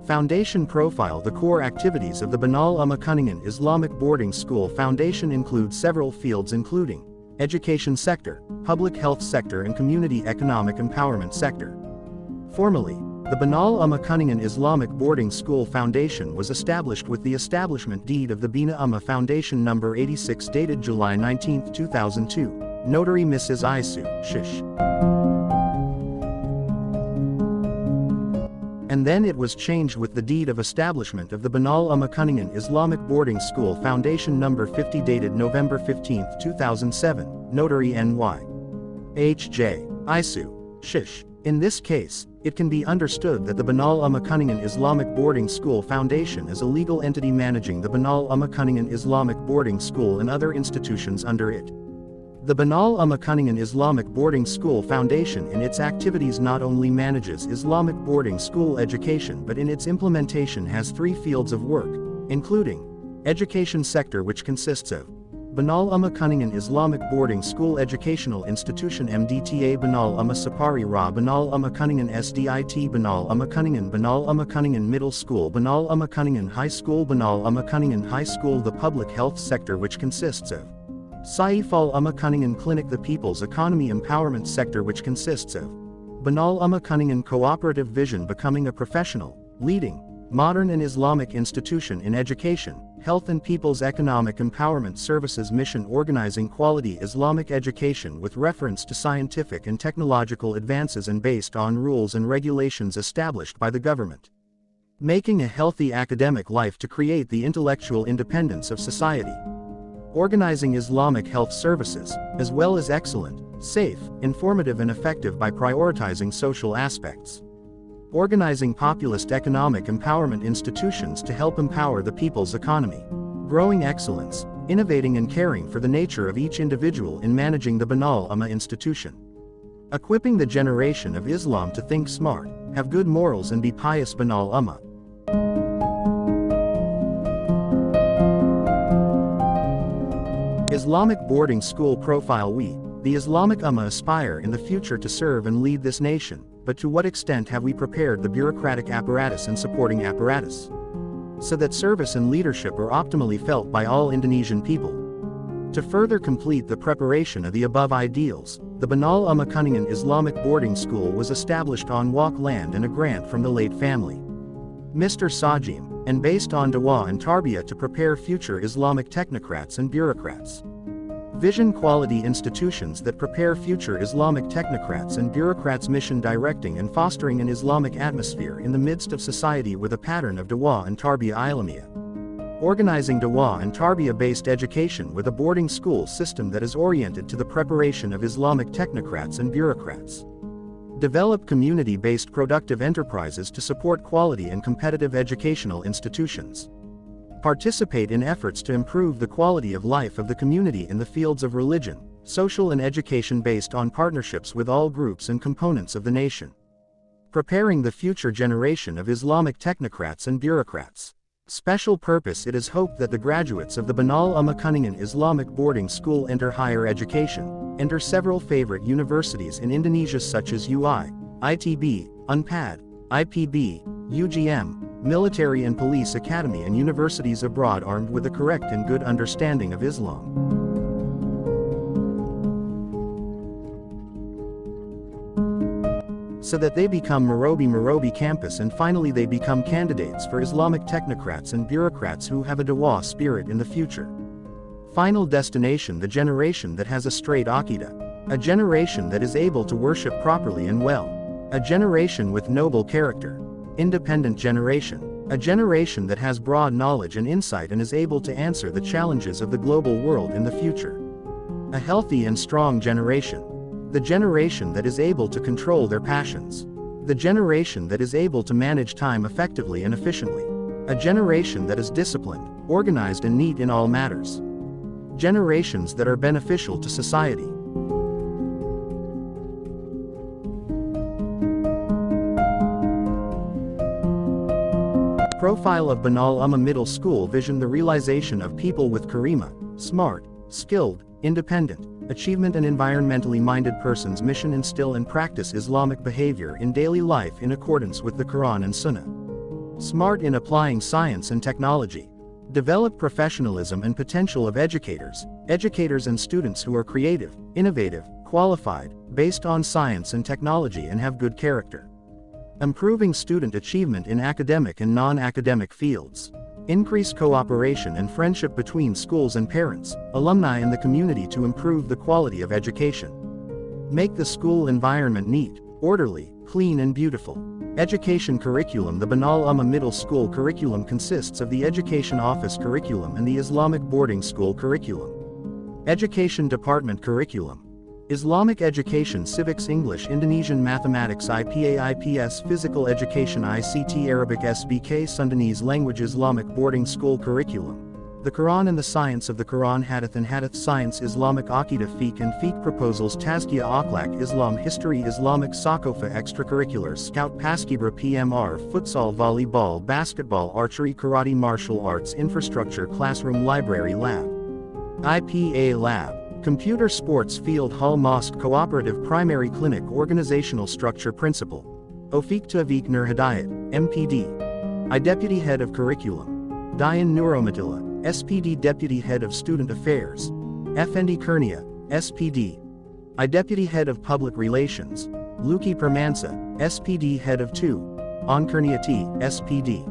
Foundation profile. The core activities of the Banal Ummah Kuningan Islamic Boarding School Foundation include several fields including education sector, public health sector and community economic empowerment sector. Formally, the Banal Ummah Kuningan Islamic Boarding School Foundation was established with the establishment deed of the Bina Ummah Foundation No. 86 dated July 19, 2002, Notary Mrs. Isu, Shish. And then it was changed with the deed of establishment of the Banal Ummah Kuningan Islamic Boarding School Foundation No. 50 dated November 15, 2007, Notary Ny. H.J. Isu, Shish. In this case, it can be understood that the Banal Ummah Kuningan Islamic Boarding School Foundation is a legal entity managing the Banal Ummah Kuningan Islamic Boarding School and other institutions under it. The Banal Ummah Kuningan Islamic Boarding School Foundation in its activities not only manages Islamic boarding school education but in its implementation has three fields of work, including education sector, which consists of Banal Ummah Kuningan Islamic Boarding School Educational Institution MDTA, Banal Ummah Sapari Ra, Banal Ummah Kuningan SDIT, Banal Ummah Kuningan Middle School, Banal Ummah Kuningan High School, Banal Ummah Kuningan High School. The public health sector, which consists of Saifal Ummah Kuningan Clinic, the People's Economy Empowerment Sector, which consists of Banal Ummah Kuningan Cooperative Vision, becoming a professional, leading, modern and Islamic institution in education, health and people's economic empowerment services mission, organizing quality Islamic education with reference to scientific and technological advances and based on rules and regulations established by the government. Making a healthy academic life to create the intellectual independence of society. Organizing Islamic health services, as well as excellent, safe, informative and effective by prioritizing social aspects. Organizing populist economic empowerment institutions to help empower the people's economy. Growing excellence, innovating and caring for the nature of each individual in managing the Banal Ummah institution. Equipping the generation of Islam to think smart, have good morals and be pious. Banal Ummah Islamic Boarding School Profile. We, the Islamic Ummah, aspire in the future to serve and lead this nation, but to what extent have we prepared the bureaucratic apparatus and supporting apparatus so that service and leadership are optimally felt by all Indonesian people? To further complete the preparation of the above ideals, the Banal Ummah Kuningan Islamic Boarding School was established on Wak land and a grant from the late family, Mr. Sajim, and based on Dawah and Tarbiyah to prepare future Islamic technocrats and bureaucrats. Vision quality institutions that prepare future Islamic technocrats and bureaucrats. Mission directing and fostering an Islamic atmosphere in the midst of society with a pattern of Dawah and Tarbiyah Ilamiyah. Organizing Dawah and Tarbiyah based education with a boarding school system that is oriented to the preparation of Islamic technocrats and bureaucrats. Develop community-based productive enterprises to support quality and competitive educational institutions. Participate in efforts to improve the quality of life of the community in the fields of religion, social and education based on partnerships with all groups and components of the nation. Preparing the future generation of Islamic technocrats and bureaucrats. Special purpose. It is hoped that the graduates of the Banal Ummah Kuningan Islamic Boarding School enter higher education, enter several favorite universities in Indonesia such as UI, ITB, UNPAD, IPB, UGM, military and police academy and universities abroad armed with a correct and good understanding of Islam. So that they become Marobi campus and finally they become candidates for Islamic technocrats and bureaucrats who have a Dawah spirit in the future. Final destination. The generation that has a straight Aqidah. A generation that is able to worship properly and well. A generation with noble character. Independent generation. A generation that has broad knowledge and insight and is able to answer the challenges of the global world in the future. A healthy and strong generation. The generation that is able to control their passions. The generation that is able to manage time effectively and efficiently. A generation that is disciplined, organized and neat in all matters. Generations that are beneficial to society. Profile of Banal Ummah Middle School Vision. The realization of people with karima, smart, skilled, independent, achievement and environmentally minded persons. Mission. Instill and practice Islamic behavior in daily life in accordance with the Quran and Sunnah. Smart in applying science and technology. Develop professionalism and potential of educators and students who are creative, innovative, qualified, based on science and technology and have good character. Improving student achievement in academic and non-academic fields. Increase cooperation and friendship between schools and parents, alumni and the community to improve the quality of education. Make the school environment neat, orderly, clean and beautiful. Education curriculum. The Banal Ummah Middle School curriculum consists of the Education Office curriculum and the Islamic Boarding School curriculum. Education Department curriculum. Islamic Education, Civics, English, Indonesian Mathematics, IPA, IPS, Physical Education, ICT, Arabic, SBK, Sundanese Language. Islamic Boarding School curriculum. The Quran and the Science of the Quran, Hadith and Hadith Science, Islamic Aqidah, Fiqh and Fiqh Proposals, Tazkiyah, Akhlaq, Islam History, Islamic Sakofa. Extracurriculars, Scout, Paskibra, PMR, Futsal, Volleyball, Basketball, Archery, Karate, Martial Arts. Infrastructure, Classroom, Library, Lab. IPA Lab. Computer, Sports, Field, Hall, Mosque, Cooperative, Primary, Clinic. Organizational Structure, Principal. Ofiq Tawfiq Nur Hidayat, MPD. I Deputy Head of Curriculum. Dayan Nuromatilla, SPD Deputy Head of Student Affairs. Effendi Kurnia, SPD. I Deputy Head of Public Relations. Luki Permansa, SPD Head of 2. Onkurniati, SPD.